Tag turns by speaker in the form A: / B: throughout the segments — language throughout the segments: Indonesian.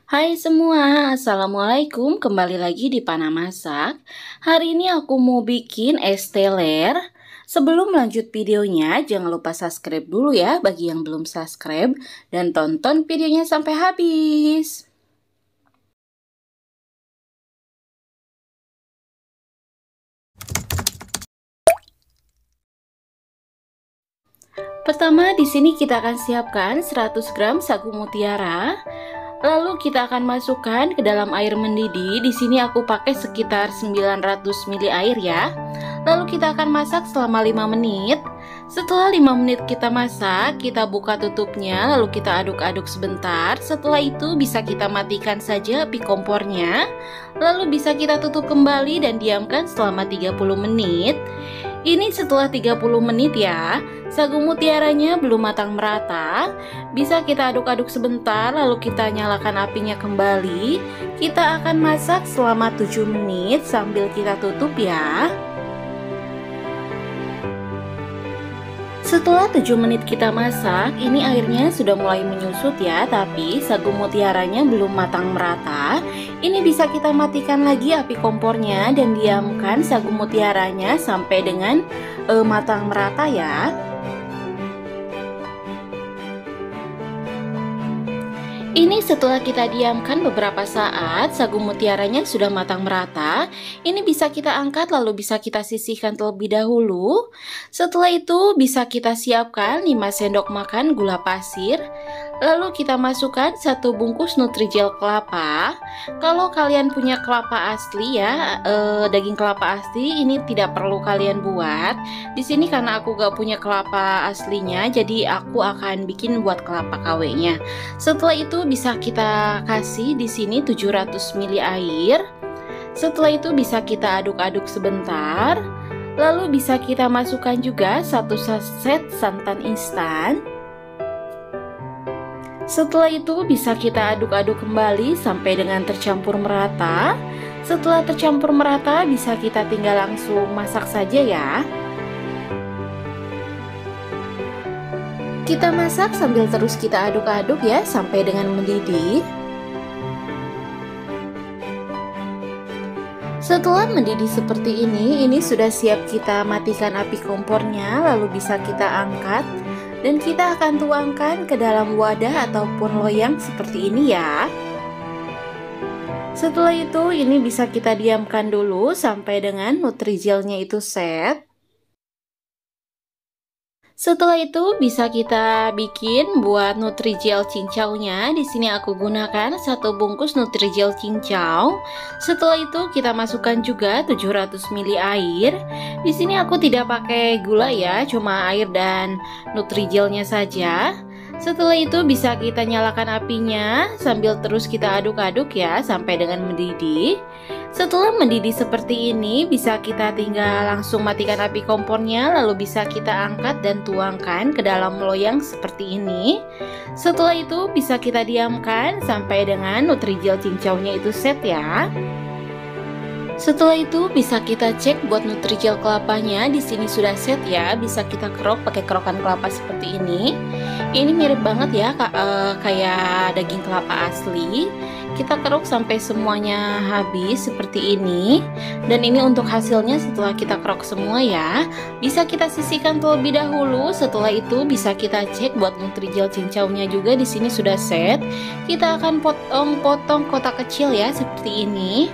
A: Hai semua, Assalamualaikum, kembali lagi di Pana Masak. Hari ini aku mau bikin es teler. Sebelum lanjut videonya, jangan lupa subscribe dulu ya bagi yang belum subscribe. Dan tonton videonya sampai habis. Pertama, di sini kita akan siapkan 100 gram sagu mutiara. Lalu kita akan masukkan ke dalam air mendidih. Di sini aku pakai sekitar 900 ml air ya. Lalu kita akan masak selama 5 menit. Setelah 5 menit kita masak, kita buka tutupnya, lalu kita aduk-aduk sebentar. Setelah itu bisa kita matikan saja api kompornya. Lalu bisa kita tutup kembali dan diamkan selama 30 menit. Ini setelah 30 menit ya. Sagu mutiaranya belum matang merata. Bisa kita aduk-aduk sebentar, lalu kita nyalakan apinya kembali. Kita akan masak selama 7 menit sambil kita tutup ya. Setelah 7 menit kita masak, ini airnya sudah mulai menyusut ya, tapi sagu mutiaranya belum matang merata. Ini bisa kita matikan lagi api kompornya dan diamkan sagu mutiaranya sampai dengan matang merata ya. Ini setelah kita diamkan beberapa saat, sagu mutiaranya sudah matang merata. Ini bisa kita angkat lalu bisa kita sisihkan terlebih dahulu. Setelah itu bisa kita siapkan 5 sendok makan gula pasir. Lalu kita masukkan 1 bungkus Nutrijel kelapa. Kalau kalian punya kelapa asli ya, daging kelapa asli ini tidak perlu kalian buat. Di sini karena aku gak punya kelapa aslinya, jadi aku akan bikin buat kelapa KW-nya. Setelah itu bisa kita kasih di sini 700 ml air. Setelah itu bisa kita aduk-aduk sebentar. Lalu bisa kita masukkan juga 1 saset santan instan. Setelah itu bisa kita aduk-aduk kembali sampai dengan tercampur merata. Setelah tercampur merata bisa kita tinggal langsung masak saja ya. Kita masak sambil terus kita aduk-aduk ya sampai dengan mendidih. Setelah mendidih seperti ini sudah siap kita matikan api kompornya, lalu bisa kita angkat. Dan kita akan tuangkan ke dalam wadah ataupun loyang seperti ini ya. Setelah itu ini bisa kita diamkan dulu sampai dengan Nutrijelnya itu set. Setelah itu bisa kita bikin buat Nutrijel cincaunya. Di sini aku gunakan 1 bungkus Nutrijel cincau. Setelah itu kita masukkan juga 700 ml air. Di sini aku tidak pakai gula ya, cuma air dan Nutrijelnya saja. Setelah itu bisa kita nyalakan apinya sambil terus kita aduk-aduk ya sampai dengan mendidih. Setelah mendidih seperti ini bisa kita tinggal langsung matikan api kompornya, lalu bisa kita angkat dan tuangkan ke dalam loyang seperti ini. Setelah itu bisa kita diamkan sampai dengan Nutrijel cincaunya itu set ya. Setelah itu bisa kita cek buat Nutrijel kelapanya. Di sini sudah set ya, bisa kita kerok pakai kerokan kelapa seperti ini. Ini mirip banget ya kayak daging kelapa asli. Kita kerok sampai semuanya habis seperti ini. Dan ini untuk hasilnya setelah kita kerok semua ya. Bisa kita sisihkan terlebih dahulu. Setelah itu bisa kita cek buat Nutrijel cincaunya juga di sini sudah set. Kita akan potong-potong kotak kecil ya seperti ini.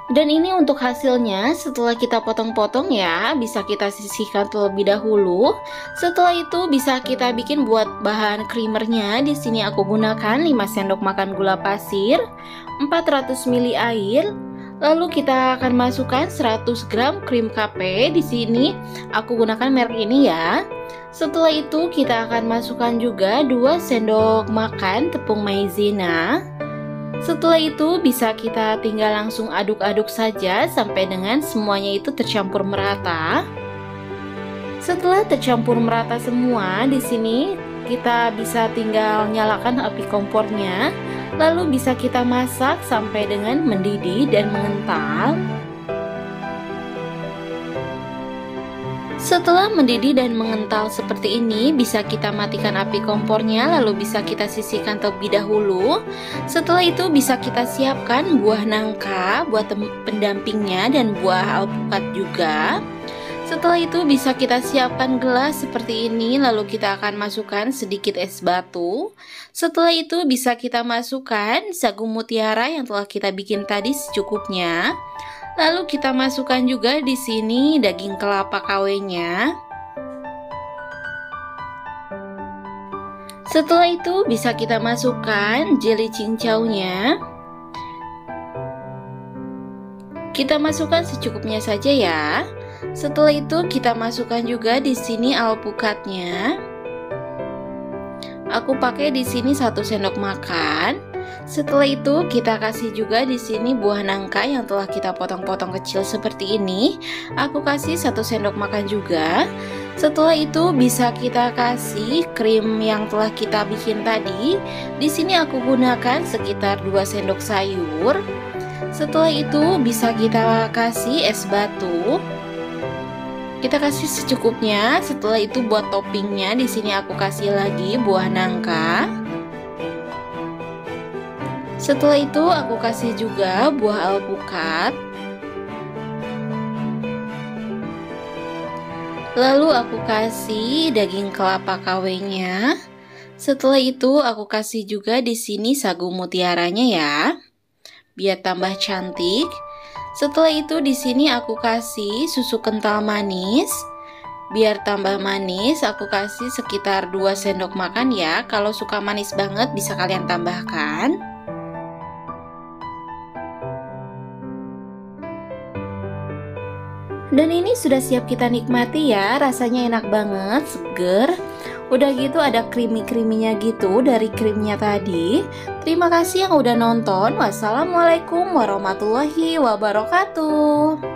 A: Dan ini untuk hasilnya setelah kita potong-potong ya, bisa kita sisihkan terlebih dahulu. Setelah itu bisa kita bikin buat bahan creamernya. Di sini aku gunakan 5 sendok makan gula pasir, 400 ml air. Lalu kita akan masukkan 100 gram krim KP. Di sini aku gunakan merek ini ya. Setelah itu kita akan masukkan juga 2 sendok makan tepung maizena. Setelah itu bisa kita tinggal langsung aduk-aduk saja sampai dengan semuanya itu tercampur merata. Setelah tercampur merata semua, di sini kita bisa tinggal nyalakan api kompornya. Lalu bisa kita masak sampai dengan mendidih dan mengental. Setelah mendidih dan mengental seperti ini, bisa kita matikan api kompornya, lalu bisa kita sisihkan terlebih dahulu. Setelah itu bisa kita siapkan buah nangka, buah pendampingnya, dan buah alpukat juga. Setelah itu bisa kita siapkan gelas seperti ini, lalu kita akan masukkan sedikit es batu. Setelah itu bisa kita masukkan sagu mutiara yang telah kita bikin tadi secukupnya. Lalu kita masukkan juga di sini daging kelapa KW-nya. Setelah itu bisa kita masukkan jelly cincaunya. Kita masukkan secukupnya saja ya. Setelah itu kita masukkan juga di sini alpukatnya. Aku pakai di sini 1 sendok makan. Setelah itu kita kasih juga di sini buah nangka yang telah kita potong-potong kecil seperti ini. Aku kasih 1 sendok makan juga. Setelah itu bisa kita kasih krim yang telah kita bikin tadi. Di sini aku gunakan sekitar 2 sendok sayur. Setelah itu bisa kita kasih es batu. Kita kasih secukupnya. Setelah itu buat toppingnya di sini aku kasih lagi buah nangka. Setelah itu aku kasih juga buah alpukat. Lalu aku kasih daging kelapa KW-nya. Setelah itu aku kasih juga di sini sagu mutiaranya ya, biar tambah cantik. Setelah itu di sini aku kasih susu kental manis. Biar tambah manis, aku kasih sekitar 2 sendok makan ya. Kalau suka manis banget bisa kalian tambahkan. Dan ini sudah siap kita nikmati ya, rasanya enak banget, seger. Udah gitu ada creamy-creaminya gitu dari krimnya tadi. Terima kasih yang udah nonton. Wassalamualaikum warahmatullahi wabarakatuh.